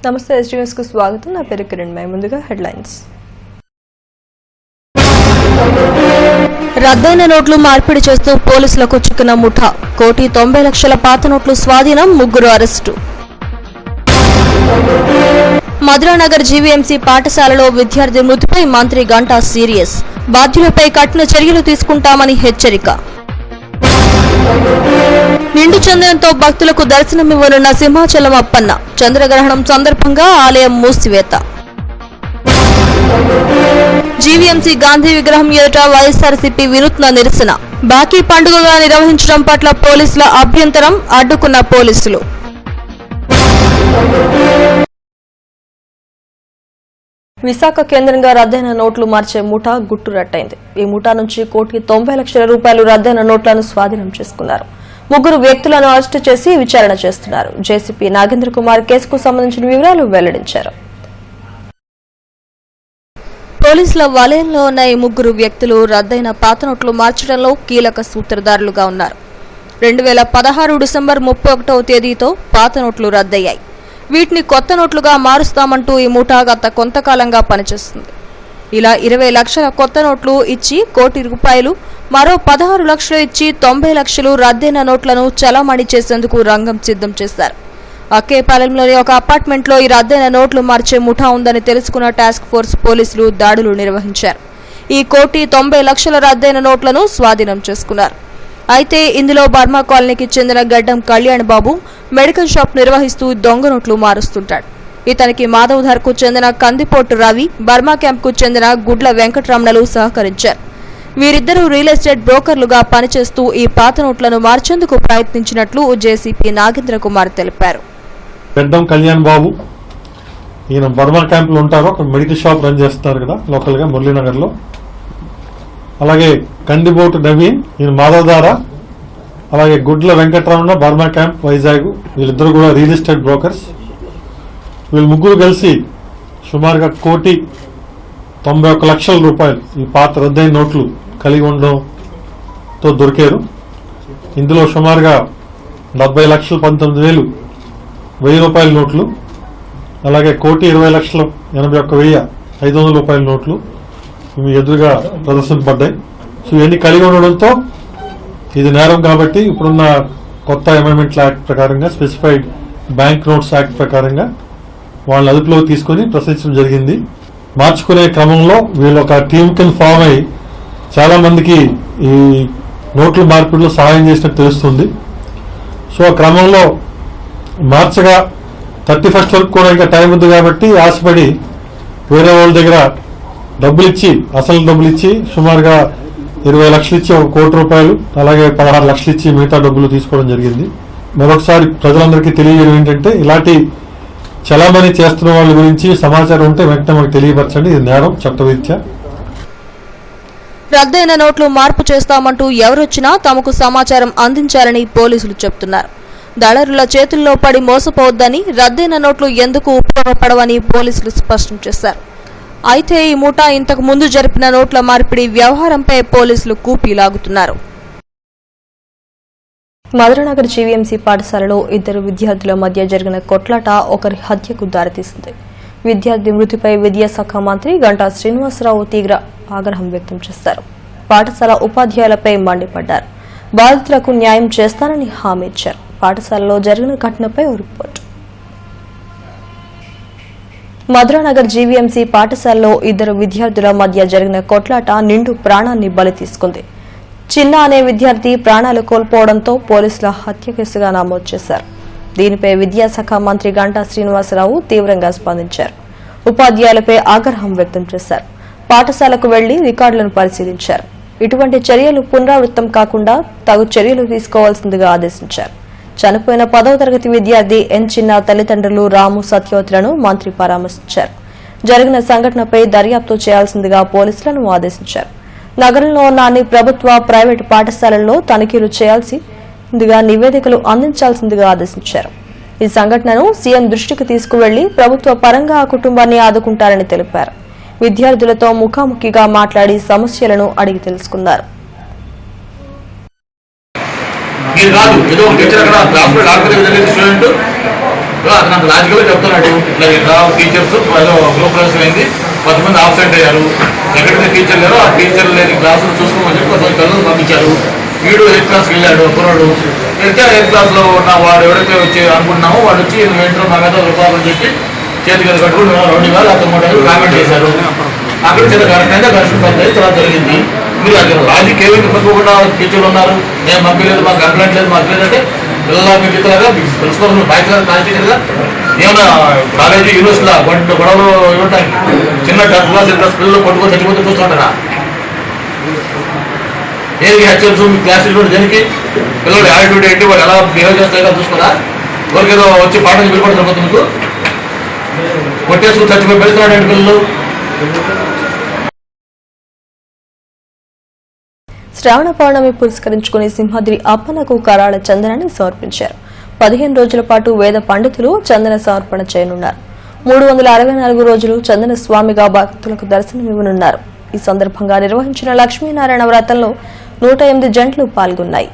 నమస్తే ఎస్టీవీఎస్ కు స్వాగతం. నా పేరు కిరణ్. ముందుగా హెడ్లైన్స్. రద్దయిన నోట్లు మార్పిడి చేస్తూ పోలీసులకు చిక్కిన ముఠా. 1,90,00,000 పాత నోట్లు స్వాధీనం, 3 అరెస్టు. మధురానగర్ జీవీఎంసీ పాఠశాలలో విద్యార్థి మృతిపై మంత్రి గంటా సీరియస్. బాధ్యులపై కఠిన చర్యలు తీసుకుంటామని హెచ్చరిక. నిండు చంద్రంతో భక్తులకు దర్శనమివ్వనున్న సింహాచలం అప్పన్న. చంద్రగ్రహణం సందర్భంగా ఆలయం మూసివేత. జీవీఎంసీ గాంధీ విగ్రహం ఎదుట వైఎస్ఆర్సీపీ వినూత్న నిరసన. బాకీ పండుగగా నిర్వహించడం పట్ల పోలీసుల అభ్యంతరం, అడ్డుకున్న పోలీసులు. విశాఖ కేంద్రంగా రద్దయిన నోట్లు మార్చే ముఠా గుట్టు రట్టయింది. ఈ ముఠా నుంచి 1,90,00,000 రూపాయలు రద్దయిన నోట్లను స్వాధీనం చేసుకున్నారు. 3 వ్యక్తులను అరెస్టు చేసి విచారణ చేస్తున్నారు. జేసీపీ నాగేంద్ర కుమార్ కేసుకు సంబంధించిన వివరాలు వెల్లడించారు. పోలీసుల వలయంలో ఉన్న ఈ 3 వ్యక్తులు రద్దయిన పాత నోట్లు మార్చడంలో కీలక సూత్రధారులుగా ఉన్నారు. 2016 డిసెంబర్ 31వ తేదీతో పాత నోట్లు రద్దయ్యాయి. వీటిని కొత్త నోట్లుగా మారుస్తామంటూ ఈ ముఠా గత కొంతకాలంగా పనిచేస్తుంది. ఇలా 20 లక్షల కొత్త నోట్లు ఇచ్చి 1 కోటి రూపాయలు, మరో 16 లక్షలు ఇచ్చి 90 లక్షలు రద్దయిన నోట్లను చలామణి చేసేందుకు రంగం సిద్ధం చేశారు. అక్కేపాలెంలోని ఒక అపార్ట్మెంట్లో ఈ రద్దయిన నోట్లు మార్చే ముఠా ఉందని తెలుసుకున్న టాస్క్ ఫోర్స్ పోలీసులు దాడులు నిర్వహించారు. ఈ 1,90,00,000 రద్దయిన నోట్లను స్వాధీనం చేసుకున్నారు. అయితే ఇందులో బర్మా కాలనీకి చెందిన గడ్డం కళ్యాణ్ బాబు మెడికల్ షాప్ నిర్వహిస్తూ దొంగ నోట్లు మారుస్తుంటాడు. ఇతనికి మాధవధర్ కు చెందిన కందిపోటు రవి, బర్మా క్యాంప్ కు చెందిన గుడ్ల వెంకటరమణలు సహకరించారు. వీరిద్దరూ రియల్ ఎస్టేట్ బ్రోకర్లుగా పనిచేస్తూ ఈ పాత నోట్లను మార్చేందుకు ప్రయత్నించినట్లు జేసీపీ నాగేంద్ర కుమార్ తెలిపారు. గడ్డం కళ్యాణ్ బాబు ఈయన బర్మా క్యాంప్ లో ఉంటారు. ఒక మెడికల్ షాప్ రన్ చేస్తారు కదా లోకల్ గా మురళీనగర్ లో. అలాగే కందిపోటు నవీన్, ఈయన మాధవధార, అలాగే గుడ్ల వెంకటరమణ, బర్మా క్యాంప్ వైజాగ్. వీళ్ళిద్దరు కూడా రియల్ ఎస్టేట్ బ్రోకర్స్. వీళ్ళు 3 కలిసి సుమారుగా 1,91,00,000 రూపాయలు ఈ పాత రద్దయిన నోట్లు కలిగి ఉండడంతో దొరికారు. ఇందులో సుమారుగా 40,19,000 1000 రూపాయల నోట్లు, అలాగే 1,20,81,500 రూపాయల నోట్లు ఇవి ఎదురుగా ప్రదర్శింపబడ్డాయి. సో ఇవన్నీ కలిగి ఉండడంతో ఇది నేరం కాబట్టి ఇప్పుడున్న కొత్త అమెండ్మెంట్ల యాక్ట్ ప్రకారంగా, స్పెసిఫైడ్ బ్యాంక్ నోట్స్ యాక్ట్ ప్రకారంగా వాళ్ళని అదుపులోకి తీసుకుని ప్రశ్నించడం జరిగింది. మార్చుకునే క్రమంలో వీళ్ళు ఒక టీమ్ కింద ఫామ్ అయ్యి చాలా మందికి ఈ నోట్ల మార్పిడిలో సహాయం చేసినట్టు తెలుస్తుంది. సో ఆ క్రమంలో మార్చగా 31st వరకు కూడా ఇంకా టైం ఉంది కాబట్టి ఆశపడి వేరే వాళ్ళ దగ్గర అసలు డబ్బులు ఇచ్చి సుమారుగా 20 లక్షలు ఇచ్చి 1 కోటి రూపాయలు, అలాగే 16 లక్షలు ఇచ్చి మిగతా డబ్బులు తీసుకోవడం జరిగింది. మరొకసారి ప్రజలందరికీ తెలియజేయడం ఏంటంటే, ఇలాంటి చలామణి చేస్తున్న వాళ్ళ గురించి సమాచారం ఉంటే వెంటనే మాకు తెలియపరచండి. ఇది నేరం చట్టరీత్యా. రద్దయిన నోట్లు మార్పు చేస్తామంటూ ఎవరొచ్చినా తమకు సమాచారం అందించాలని పోలీసులు చెబుతున్నారు. దళారుల చేతుల్లో పడి మోసపోవద్దని, రద్దయిన నోట్లు ఎందుకు ఉపయోగపడవని పోలీసులు స్పష్టం చేశారు. అయితే ఈ ముఠా ఇంతకు ముందు జరిపిన నోట్ల మార్పిడి వ్యవహారంపై పోలీసులు కూపీ లాగుతున్నారు. మధురానగర్ జీవీఎంసీ పాఠశాలలో 2 విద్యార్థుల మధ్య జరిగిన కొట్లాట ఒకరి హత్యకు దారితీసింది. విద్యార్థి మృతిపై విద్యాశాఖ మంత్రి గంటా శ్రీనివాసరావు తీవ్ర ఆగ్రహం వ్యక్తం చేశారు. పాఠశాల ఉపాధ్యాయులపై మండిపడ్డారు. బాధితులకు న్యాయం చేస్తానని హామీ ఇచ్చారు. పాఠశాలలో జరిగిన ఘటనపై ఓ రిపోర్టు. మధురానగర్ జీవీఎంసీ పాఠశాలలో 2 విద్యార్థుల మధ్య జరిగిన కొట్లాట నిండు ప్రాణాన్ని బలి తీసుకుంది. చిన్న అనే విద్యార్థి ప్రాణాలు కోల్పోవడంతో పోలీసుల హత్య కేసుగా నమోదు చేశారు. దీనిపై విద్యాశాఖ మంత్రి గంటా శ్రీనివాసరావు తీవ్రంగా స్పందించారు. ఉపాధ్యాయులపై ఆగ్రహం వ్యక్తం చేశారు. పాఠశాలకు వెళ్లి రికార్డులను పరిశీలించారు. ఇటువంటి చర్యలు పునరావృతం కాకుండా తగు చర్యలు తీసుకోవాల్సిందిగా ఆదేశించారు. చనిపోయిన 10వ తరగతి విద్యార్థి ఎన్ చిన్న తల్లిదండ్రులు రాము, సత్యవతులను మంత్రి పరామర్శించారు. జరిగిన సంఘటనపై దర్యాప్తు చేయాల్సిందిగా పోలీసులను ఆదేశించారు. నగరంలో ఉన్న అన్ని ప్రభుత్వ, ప్రైవేటు పాఠశాలల్లో తనిఖీలు చేయాల్సిందిగా నివేదికలు అందించాల్సిందిగా ఆదేశించారు. ఈ సంఘటనను సీఎం దృష్టికి తీసుకువెళ్లి ప్రభుత్వ పరంగా ఆ కుటుంబాన్ని ఆదుకుంటారని తెలిపారు. విద్యార్థులతో ముఖాముఖిగా మాట్లాడి సమస్యలను అడిగి తెలుసుకున్నారు. అతను అంత లాజికల్గా చెప్తున్నాడు. ఇట్లా టీచర్స్ గ్రూప్ క్లాస్ అయింది, కొంతమంది ఆబ్సెంట్ అయ్యారు, ఎక్కడైతే టీచర్ లేరో ఆ టీచర్ లేని క్లాసులు చూసుకోమని చెప్పి కొంతమంది పిల్లలు పంపించారు. వీడు 8th క్లాస్కి వెళ్ళాడు కుర్రాడు. వెళ్తే 8th క్లాస్లో ఉన్న వాడు ఎవరైతే వచ్చి అనుకుంటున్నామో వాడు వచ్చి ఏంటో మా మీద రూపాయలు చెప్పి చేతికి కట్టుకుని 2 వేలు అతను 3 వేలు కామెంట్ చేశారు. అక్కడ చిన్న ఘటన ఘర్షణ పెద్ద తర్వాత జరిగింది. మీరు అది లాజిక్ ఏమి ఇవ్వకుండా టీచర్లు ఉన్నారు, నేను పంపించలేదు, మాకు కంప్లైంట్ లేదు, మాకు లేదంటే పిల్లల మిగతాగా ప్రిన్సిపల్ బాధ్యత కాల్చేదిగా ఏమన్నా కాలేజీ యూనివర్సిటీలో గొడవలు ఇవ్వటానికి చిన్న 10th క్లాస్ 8th క్లాస్ పిల్లలు కొట్టుకొని చచ్చిపోతే చూస్తుంటారా? ఏది హెచ్ఎల్స్ మీ క్లాసులు కూడా దేనికి పిల్లలు యాటిట్యూడ్ ఏంటి, వాళ్ళు ఎలా బిహేవ్ చేస్తారో చూసుకోరా? ఎవరికేదో వచ్చి పాఠం చెప్పిపోతుంది సరిపోతుంది, మీకు కొట్టేసుకుని చచ్చిపోయి పెడుతున్నాడు పిల్లలు. శ్రావణ పౌర్ణమి పురస్కరించుకుని సింహాద్రి అప్పన్నకు కరాళ చందనాన్ని సమర్పించారు. 15 రోజుల పాటు వేద పండితులు చందన సమర్పణ చేయనున్నారు. 364 రోజులు చందన స్వామిగా భక్తులకు దర్శనమివ్వనున్నారు. ఈ సందర్భంగా నిర్వహించిన లక్ష్మీనారాయణ వ్రతంలో 108 జంటలు పాల్గొన్నాయి.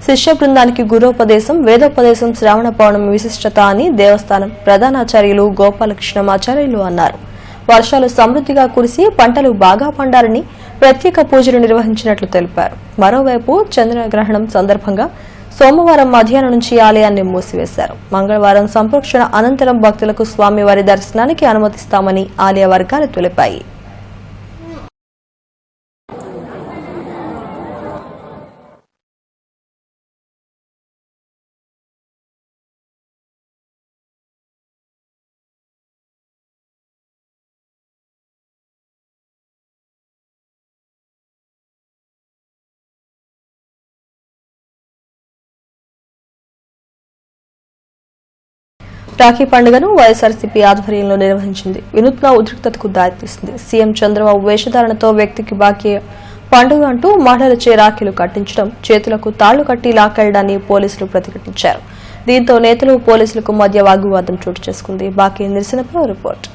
శిష్య బృందానికి గురోపదేశం, వేదోపదేశం శ్రావణ పౌర్ణమి విశిష్టత అని దేవస్థానం ప్రధానాచార్యులు గోపాలకృష్ణమాచార్యులు అన్నారు. వర్షాలు సమృద్ధిగా కురిసి పంటలు బాగా పండాలని ప్రత్యేక పూజలు నిర్వహించినట్లు తెలిపారు. మరోవైపు చంద్రగ్రహణం సందర్భంగా సోమవారం మధ్యాహ్నం నుంచి ఆలయాన్ని మూసివేశారు. మంగళవారం సంప్రోక్షణ అనంతరం భక్తులకు స్వామివారి దర్శనానికి అనుమతిస్తామని ఆలయ వర్గాలు తెలిపాయి. రాఖీ పండుగను వైఎస్ఆర్సీపీ ఆధ్వర్యంలో నిర్వహించింది. వినూత్న ఉద్రిక్తతకు దారితీసింది. సీఎం చంద్రబాబు వేషధారణతో వ్యక్తికి బాకీ పండుగ అంటూ మహిళలచే రాఖీలు కట్టించడం, చేతులకు తాళ్లు కట్టి లాక్కెళ్లడాన్ని పోలీసులు ప్రతిఘటించారు. దీంతో నేతలు పోలీసులకు మధ్య వాగ్వివాదం చోటు చేసుకుంది. బాకీ నిరసనపై రిపోర్ట్.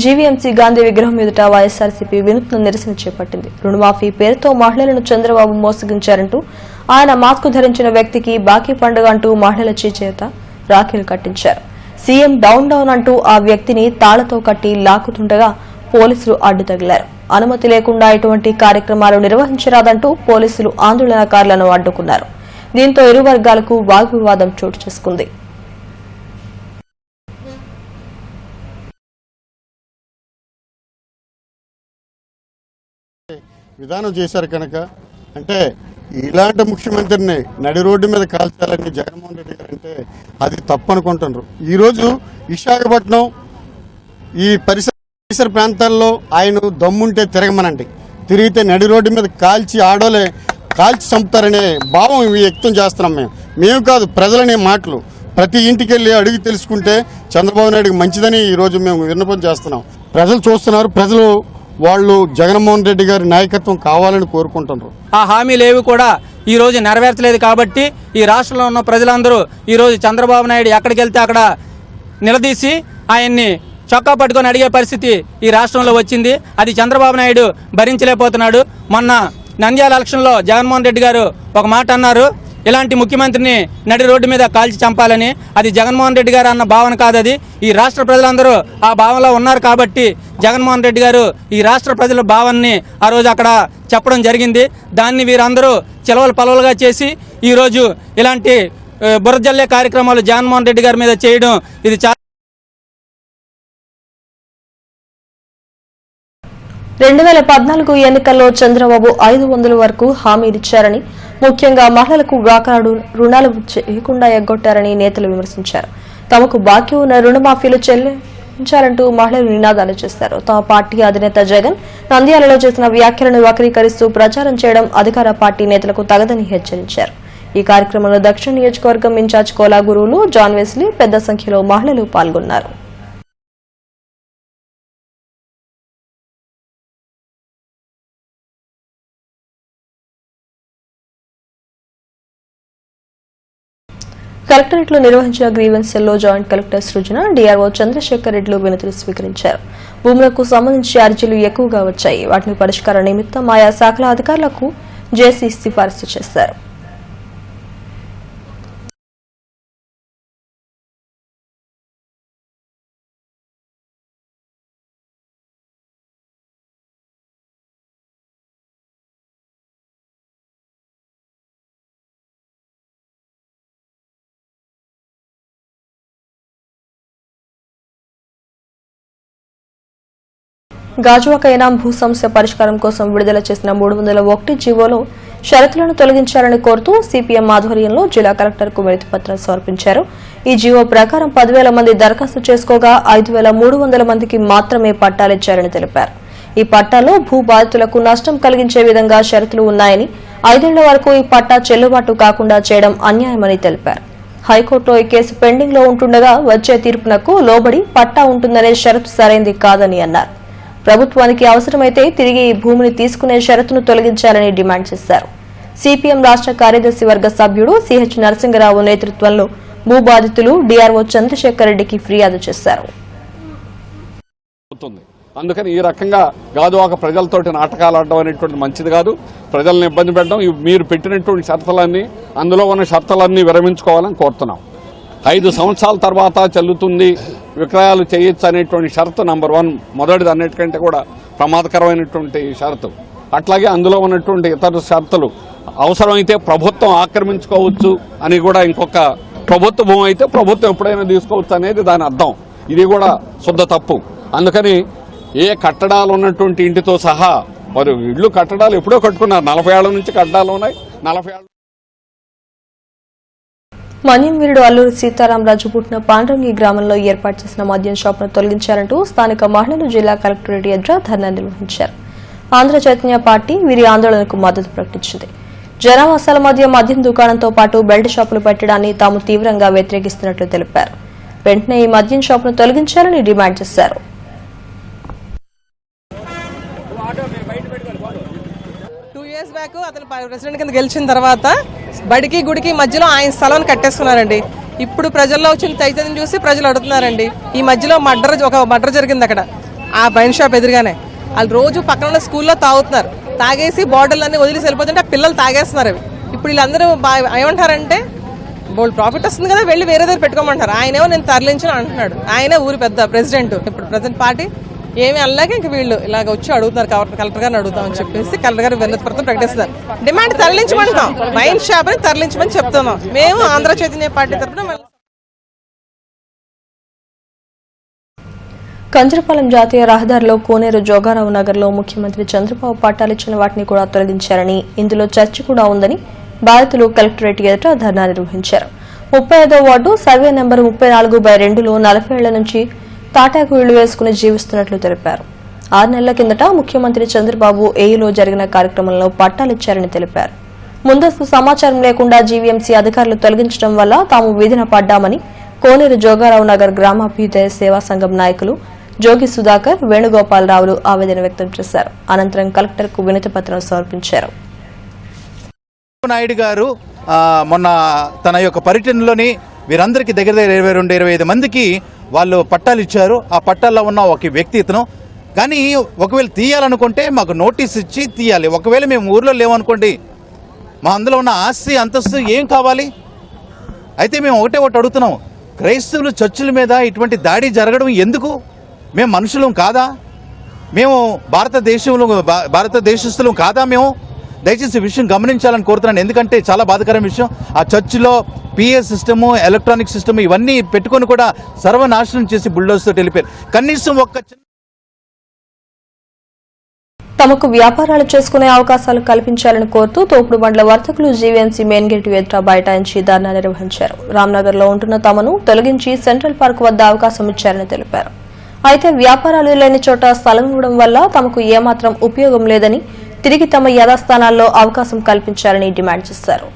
జీవీఎంసీ గాంధీ విగ్రహం ఎదుట వైఎస్ఆర్సీపీ వినూత్న నిరసన చేపట్టింది. రుణమాఫీ పేరుతో మహిళలను చంద్రబాబు మోసగించారంటూ ఆయన మాస్క్ ధరించిన వ్యక్తికి బాకీ పండుగ అంటూ మహిళల చేత రాఖీలు కట్టించారు. సీఎం డౌన్ అంటూ ఆ వ్యక్తిని తాళ్లతో కట్టి లాక్కుతుండగా పోలీసులు అడ్డు తగిలారు. అనుమతి లేకుండా ఇటువంటి కార్యక్రమాలు నిర్వహించరాదంటూ పోలీసులు ఆందోళనకారులను అడ్డుకున్నారు. దీంతో ఇరు వర్గాలకు వాగ్వివాదం చోటు చేసుకుంది. విధానం చేశారు కనుక అంటే ఇలాంటి ముఖ్యమంత్రిని నడి రోడ్డు మీద కాల్చాలని జగన్మోహన్ రెడ్డి గారు అంటే అది తప్పు అనుకుంటున్నారు. ఈరోజు విశాఖపట్నం ఈ పరిసర ప్రాంతాల్లో ఆయన దమ్ముంటే తిరగమనండి, తిరిగితే నడి రోడ్డు మీద కాల్చి ఆడోలే కాల్చి చంపుతారనే భావం వ్యక్తం చేస్తున్నాం. మేము కాదు, ప్రజలనే మాటలు ప్రతి ఇంటికి వెళ్ళి అడిగి తెలుసుకుంటే చంద్రబాబు నాయుడుకి మంచిదని ఈరోజు మేము విన్నపం చేస్తున్నాం. ప్రజలు చూస్తున్నారు, ప్రజలు వాళ్ళు జగన్మోహన్ రెడ్డి గారి నాయకత్వం కావాలని కోరుకుంటున్నారు. ఆ హామీలేవి కూడా ఈ రోజు నెరవేర్చలేదు కాబట్టి ఈ రాష్ట్రంలో ఉన్న ప్రజలందరూ ఈ రోజు చంద్రబాబు నాయుడు ఎక్కడికి వెళ్తే అక్కడ నిలదీసి ఆయన్ని చొక్కా పట్టుకొని అడిగే పరిస్థితి ఈ రాష్ట్రంలో వచ్చింది. అది చంద్రబాబు నాయుడు భరించలేకపోతున్నాడు. మొన్న నంద్యాల ఎలక్షన్లో జగన్మోహన్ రెడ్డి గారు ఒక మాట అన్నారు, ఇలాంటి ముఖ్యమంత్రిని నడి రోడ్డు మీద కాల్చి చంపాలని. అది జగన్మోహన్ రెడ్డి గారు అన్న భావన కాదది. ఈ రాష్ట్ర ప్రజలందరూ ఆ భావనలో ఉన్నారు కాబట్టి జగన్మోహన్ రెడ్డి గారు ఈ రాష్ట్ర ప్రజల భావాన్ని ఆ రోజు అక్కడ చెప్పడం జరిగింది. దాన్ని వీరందరూ చిలవలు పలవలుగా చేసి ఈరోజు ఇలాంటి బురజల్లే కార్యక్రమాలు జగన్మోహన్ రెడ్డి గారి మీద చేయడం ఇది 2014 ఎన్నికల్లో చంద్రబాబు 500 వరకు హామీలిచ్చారని, ముఖ్యంగా మహిళలకు వ్యాపారాలు రుణాలు చేయకుండా ఎగ్గొట్టారని నేతలు విమర్శించారు. తమకు బాకీ ఉన్న రుణమాఫీలు చెల్లించాలంటూ మహిళలు నినాదాలు చేశారు. తమ పార్టీ అధినేత జగన్ నంద్యాలలో చేసిన వ్యాఖ్యలను వక్రీకరిస్తూ ప్రచారం చేయడం అధికార పార్టీ నేతలకు తగదని హెచ్చరించారు. ఈ కార్యక్రమంలో దక్షిణ నియోజకవర్గం ఇన్ఛార్జ్ కోలా గురువులు, జాన్ వెస్లీ, పెద్ద సంఖ్యలో మహిళలు పాల్గొన్నారు. కలెక్టరేట్లో నిర్వహించిన గ్రీవెన్స్ సెల్లో జాయింట్ కలెక్టర్ సృజన, డీఆర్ఓ చంద్రశేఖర్ రెడ్డిలు వినతులు స్వీకరించారు. భూములకు సంబంధించి అర్జీలు ఎక్కువగా వచ్చాయి. వాటిని పరిష్కారం నిమిత్తం ఆయా శాఖల అధికారులకు జేసీ సిఫారసు చేశారు. గాజువాక ఎనాం భూ సమస్య పరిష్కారం కోసం విడుదల చేసిన 301 జీవోలో షరతులను తొలగించాలని కోరుతూ సిపిఎం ఆధ్వర్యంలో జిల్లా కలెక్టర్కు వినతిపత్రం సమర్పించారు. ఈ జీవో ప్రకారం 10,000 మంది దరఖాస్తు చేసుకోగా 5,300 మందికి మాత్రమే పట్టాలిచ్చారని తెలిపారు. ఈ పట్టాలో భూ బాధితులకు నష్టం కలిగించే విధంగా షరతులు ఉన్నాయని, 5 ఏళ్ల వరకు ఈ పట్టా చెల్లుబాటు కాకుండా చేయడం అన్యాయమని తెలిపారు. హైకోర్టులో ఈ కేసు పెండింగ్ లో ఉంటుండగా వచ్చే తీర్పునకు లోబడి పట్టా ఉంటుందనే షరతు సరైంది కాదని అన్నారు. ప్రభుత్వానికి అవసరమైతే తిరిగి ఈ భూమిని తీసుకునే షరతును తొలగించాలని డిమాండ్ చేశారు. సిపిఎం రాష్ట్ర కార్యదర్శి వర్గ సభ్యుడు సిహెచ్ నరసింగరావు నేతృత్వంలో భూ బాధితులు డిఆర్ఓ చంద్రశేఖర్ రెడ్డికి ఫిర్యాదు చేశారు. అందుకని ఈ రకంగా గాజువాక ప్రజలతోటి నాటకాలు ఆడడం అనేటువంటి మంచిది కాదు. ప్రజలను ఇబ్బంది పెట్టడం, మీరు పెట్టినటువంటి షరతులన్నీ, అందులో ఉన్న షరతులన్నీ విరమించుకోవాలని కోరుతున్నాం. 5 సంవత్సరాల తర్వాత చెల్లుతుంది, విక్రయాలు చేయొచ్చు అనేటువంటి షరతు నంబర్ 1 మొదటిది, అన్నిటికంటే కూడా ప్రమాదకరమైనటువంటి షరతు. అట్లాగే అందులో ఉన్నటువంటి ఇతర షరతులు అవసరమైతే ప్రభుత్వం ఆక్రమించుకోవచ్చు అని కూడా, ఇంకొక ప్రభుత్వ భూమి అయితే ప్రభుత్వం ఎప్పుడైనా తీసుకోవచ్చు అనేది దాని అర్థం. ఇది కూడా శుద్ధ తప్పు. అందుకని ఏ కట్టడాలు ఉన్నటువంటి ఇంటితో సహా, వారు ఇళ్ళు కట్టడాలు ఎప్పుడో కట్టుకున్నారు, 40 ఏళ్ల నుంచి కట్టడాలు ఉన్నాయి. 40 ఏళ్ల మన్యం వీరుడు అల్లూరి సీతారామరాజు పుట్టిన పాండ్రంగి గ్రామంలో ఏర్పాటు చేసిన మద్యం షాపును తొలగించాలంటూ స్థానిక మహిళలు జిల్లా కలెక్టరేట్ ఎదుట ధర్నా నిర్వహించారు. ఆంధ్ర చైతన్య పార్టీ వీరి ఆందోళనకు మద్దతు ప్రకటించింది. జనావాసాల మధ్య మద్యం దుకాణంతో పాటు బెల్ట్ షాపులు పెట్టడాన్ని తాము తీవ్రంగా వ్యతిరేకిస్తున్నట్లు తెలిపారు. వెంటనే ఈ మద్యం షాపును తొలగించాలని డిమాండ్ చేశారు. 2 years బ్యాక్ అతను ప్రెసిడెంట్ కింద గెలిచిన తర్వాత బడికి గుడికి మధ్యలో ఆయన స్థలాన్ని కట్టేసుకున్నారండి. ఇప్పుడు ప్రజల్లో వచ్చిన చైతన్యం చూసి ప్రజలు అడుగుతున్నారండి. ఈ మధ్యలో ఒక మర్డర్ జరిగింది అక్కడ, ఆ వైన్ షాప్ ఎదురుగానే. వాళ్ళు రోజు పక్కన ఉన్న స్కూల్లో తాగుతున్నారు, తాగేసి బాటిల్ అన్ని వదిలేసి వెళ్ళిపోతుంటే ఆ పిల్లలు తాగేస్తున్నారు అవి. ఇప్పుడు వీళ్ళందరూ ఏమంటారంటే, బోల్డ్ ప్రాఫిట్ వస్తుంది కదా, వెళ్ళి వేరే దగ్గర పెట్టుకోమంటారు. ఆయనేమో నేను తరలించను అంటున్నాడు. ఆయనే ఊరి పెద్ద ప్రెసిడెంట్. ఇప్పుడు ప్రెసిడెంట్ పార్టీ ఏమి అనలేక ఇంక వీళ్ళు ఇలాగ వచ్చి అడుగుతున్నారు, కలెక్టర్ గారిని అడుగుతామని చెప్పేసి కలెక్టర్ గారు వినతిపత్రం ప్రకటిస్తున్నారు. డిమాండ్ తరలించమంటాం, వైన్ షాప్ ని తరలించమని చెప్తున్నాం. మేము ఆంధ్ర చైతన్య పార్టీ తరఫున. కంజరపాలెం జాతీయ రహదారిలో కోనేరు జోగారావు నగర్లో ముఖ్యమంత్రి చంద్రబాబు పట్టాలిచ్చిన వాటిని కూడా తొలగించారని, ఇందులో చర్చ కూడా ఉందని బాధితులు కలెక్టరేట్ ఎదుట ధర్నా నిర్వహించారు. 35వ వార్డు సర్వే నెంబర్ 34/2లో 40 ఏళ్ల నుంచి తాటాకు ఇళ్లు వేసుకుని జీవిస్తున్నట్లు తెలిపారు. 6 నెలల కిందట ముఖ్యమంత్రి చంద్రబాబు ఏఈలో జరిగిన కార్యక్రమంలో పట్టాలిచ్చారని తెలిపారు. ముందస్తు సమాచారం లేకుండా జీవీఎంసీ అధికారులు తొలగించడం వల్ల తాము వీధిన పడ్డామని కోనేరు జోగారావు నగర్ గ్రామాభ్యుదయ సేవా సంఘం నాయకులు జోగి సుధాకర్, వేణుగోపాలరావులు ఆవేదన వ్యక్తం చేశారు. అనంతరం కలెక్టర్కు వినతిపత్రం సమర్పించారు. నాయుడు గారు మొన్న తన యొక్క పర్యటనలోని వీరందరికీ దగ్గర 22-25 మందికి వాళ్ళు పట్టాలు ఇచ్చారు. ఆ పట్టాల్లో ఉన్న ఒక వ్యక్తి ఇతను. కానీ ఒకవేళ తీయాలనుకుంటే మాకు నోటీస్ ఇచ్చి తీయాలి. ఒకవేళ మేము ఊర్లో లేవనుకోండి, మా అందులో ఉన్న ఆస్తి అంతస్తు ఏం కావాలి? అయితే మేము ఒకటి అడుగుతున్నాం, క్రైస్తవులు చర్చిల మీద ఇటువంటి దాడి జరగడం ఎందుకు? మేము మనుషులం కాదా? మేము భారతదేశస్తులం కాదా? మేము దయచేసి విషయం గమనించాలని కోరుతున్నాను. ఎందుకంటే చాలా బాధాకరమైన విషయం. ఆ చర్చిలో పిఏ సిస్టము, ఎలక్ట్రానిక్ సిస్టమ్ ఇవన్నీ పెట్టుకొని కూడా సర్వనాశనం చేసి బుల్డోజర్తో వెళ్ళిపోయారు. కనీసం తమకు వ్యాపారాలు చేసుకునే అవకాశాలు కల్పించాలని కోరుతూ తోపుడు బండ్ల వర్తకులు జీవీఎంసీ మెయిన్ గేటు ఎదుట బైఠాయించి ధర్నా నిర్వహించారు. రామ్నగర్ లో ఉంటున్న తమను తొలగించి సెంట్రల్ పార్క్ వద్ద అవకాశం ఇచ్చారని తెలిపారు. అయితే వ్యాపారాలు లేని చోట స్థలం ఇవ్వడం వల్ల తమకు ఏమాత్రం ఉపయోగం లేదని, తిరిగి తమ యథాస్థానాల్లో అవకాశం కల్పించాలని డిమాండ్ చేశారు.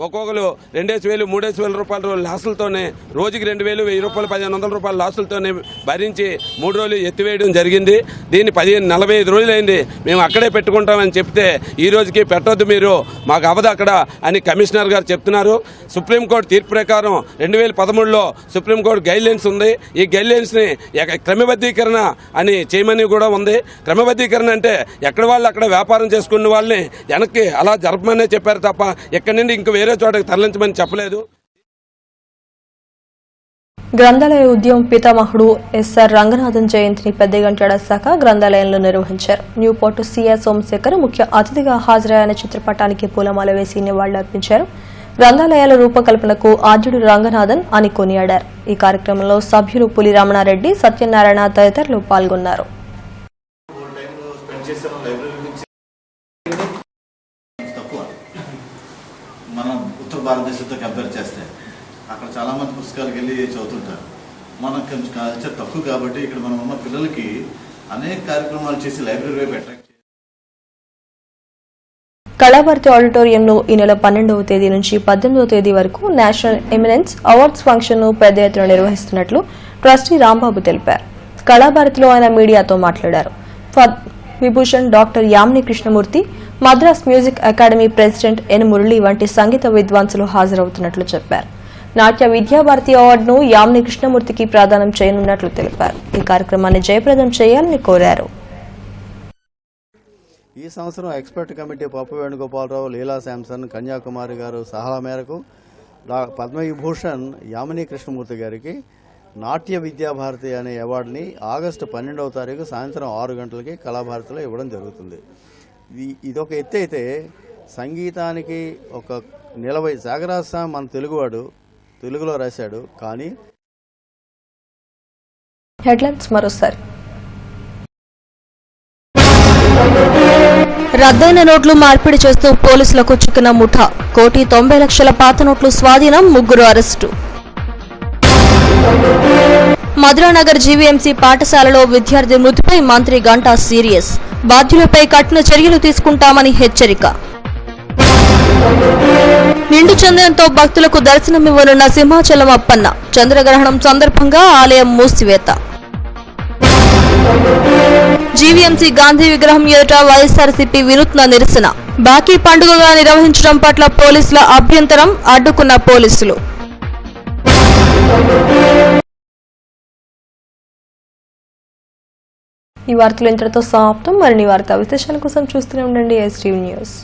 ఒక్కొక్కరు 2,000, 3,000 రూపాయల లాసులతోనే రోజుకి 2,000, 1,000 రూపాయలు, 1,500 రూపాయల లాసులతోనే భరించి 3 రోజులు ఎత్తివేయడం జరిగింది. దీన్ని 45 రోజులైంది. మేము అక్కడే పెట్టుకుంటామని చెప్తే ఈ రోజుకి పెట్టొద్దు, మీరు మాకు అవదు అక్కడ అని కమిషనర్ గారు చెప్తున్నారు. సుప్రీంకోర్టు తీర్పు ప్రకారం 2013లో సుప్రీంకోర్టు గైడ్లైన్స్ ఉంది. ఈ గైడ్లైన్స్ని క్రమబద్ధీకరణ అని చేయమని కూడా ఉంది. క్రమబద్ధీకరణ అంటే ఎక్కడ వాళ్ళు అక్కడ వ్యాపారం చేసుకున్న వాళ్ళని వెనక్కి అలా జరపమనే చెప్పారు తప్ప ఎక్కడి నుండి ఇంక వేరే చోటకి తరలించమని చెప్పలేదు. గ్రంథాలయ ఉద్యమం పితామహుడు ఎస్ఆర్ రంగనాథన్ జయంతిని పెద్దగంటాడ శాఖ గ్రంథాలయంలో నిర్వహించారు. న్యూపోర్టు సీఎస్ సోమశేఖర్ ముఖ్య అతిథిగా హాజరయ్యన చిత్రపటానికి పూలమాల వేసి నివాళులర్పించారు. గ్రంథాలయాల రూపకల్పనకు ఆర్జుడు రంగనాథన్ అని కొనియాడారు. ఈ కార్యక్రమంలో సభ్యులు పులి రమణారెడ్డి, సత్యనారాయణ తదితరులు పాల్గొన్నారు. మనం ఉత్తర భారతదేశంతో కంపేర్ చేస్తే అక్కడ చాలా మంది పుస్తకాలకు వెళ్ళి చదువుతుంటారు. మనం కల్చర్ తక్కువ కాబట్టి ఇక్కడ మనం ఉన్న పిల్లలకి అనేక కార్యక్రమాలు చేసి లైబ్రరీ వైపు అట్రాక్ట్ చేయాలి. కళాభారతి ఆడిటోరియంలో ఈ నెల 12వ తేదీ నుంచి 18వ తేదీ వరకు నేషనల్ ఎమినెన్స్ అవార్డ్స్ ఫంక్షన్ ను పెద్ద ఎత్తున నిర్వహిస్తున్నట్లు ట్రస్టీ రాంబాబు తెలిపారు. కళాభారతిలో ఆయన మీడియాతో మాట్లాడారు. Vibhushan, doctor Yamini Krishnamurthy, Madras music academy president N Murali వంటి సంగీత విద్వాంసులు హాజరవుతున్నట్లు చెప్పారు. నాట్య విద్యాభారతి అవార్డును యామిని కృష్ణమూర్తికి ప్రదానం చేయనున్నట్లు తెలిపారు. ఈ కార్యక్రమాన్ని జయప్రదం చేయాలని కోరారు. ఈ సంవత్సరం ఎక్స్పర్ట్ కమిటీ పప్పు వేణుగోపాలరావు, లీలా శాంసన్, కన్యాకుమారి గారు సలహా మేరకు పద్మవిభూషణ్ యామిని కృష్ణమూర్తి గారికి నాట్య విద్యాభారతి అనే అవార్డుని ఆగస్టు 12వ తారీఖు సాయంత్రం 6 గంటలకి కళాభారతిలో ఇవ్వడం జరుగుతుంది. ఇదొక ఎత్తు అయితే సంగీతానికి ఒక నిలవై త్యాగరాజ మన తెలుగువాడు తెలుగులో రాశాడు. కానీ హెడ్లైన్స్ మరోసారి. రద్దయిన నోట్లు మార్పిడి చేస్తూ పోలీసులకు చిక్కిన ముఠా, 1,90,00,000 పాత నోట్లు స్వాధీనం, 3 అరెస్టు. మధురానగర్ జీవీఎంసీ పాఠశాలలో విద్యార్థి మృతిపై మంత్రి గంటా సీరియస్, బాధ్యులపై కఠిన చర్యలు తీసుకుంటామని హెచ్చరిక. నిండు చంద్రంతో భక్తులకు దర్శనమివ్వనున్న సింహాచలం అప్పన్న, చంద్రగ్రహణం సందర్భంగా ఆలయం మూసివేత. జీవీఎంసీ గాంధీ విగ్రహం ఎదుట వైఎస్ఆర్సీపీ వినూత్న నిరసన, బాకీ పండుగగా నిర్వహించడం పట్ల పోలీసుల అభ్యంతరం, అడ్డుకున్న పోలీసులు. ఈ వార్తలు ఇంతటితో సమాప్తం. మరిన్ని వార్తా విశేషాల కోసం చూస్తూనే ఉండండి STV న్యూస్.